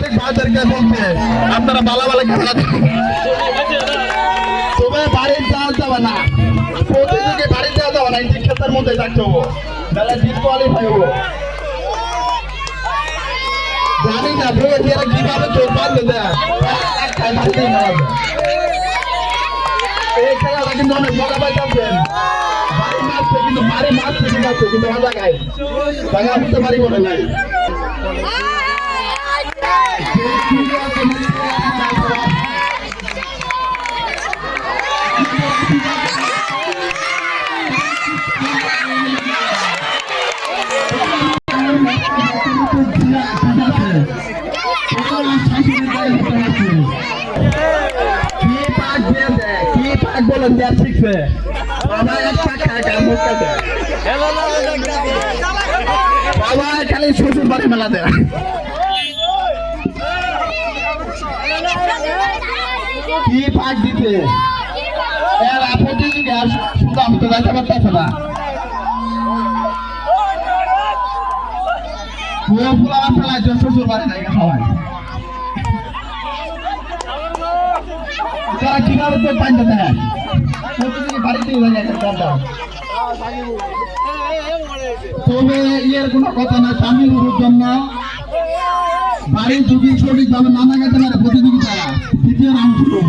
সাংবাদিক ভাইদেরকে বলতে আপনারা ভালো ভালো খেলা তবে বাড়ির যাওয়া যাবে না, প্রতিযোগী বাড়ি যাওয়া যাবে না, এই ক্ষেত্রের মধ্যে থাকতে হবো, তাহলে ডিসকোয়ালিফাই হবো। জানি না এরা কিভাবে চোখ বাঁধতে দেয়, এই খেলাটা কিন্তু অনেক মজা পাইতেছেন। বাড়ি মারছে কিন্তু বাড়ি মারছে ঠিক আছে, কিন্তু মজা খাই জায়গা বুঝতে পারি মনে নাই। খালি শ্বশুর বাড়ি মেলা দেয় কি পাক দিতে এর প্রতিযোগী আর শুধু আমি তো যাইতে পারতেছে না। শ্বশুর বাড়ি নাই সবাই তারা কিভাবে তো পাইতে দেয় প্রতিযোগী বাড়িতে তবে ইয়ের কোনো কথা নাই। তামিলুর জন্য বাড়ির যদি সঠিকভাবে না লাগাতে পারে প্রতিযোগিতা তৃতীয় রাউন্ড শুরু।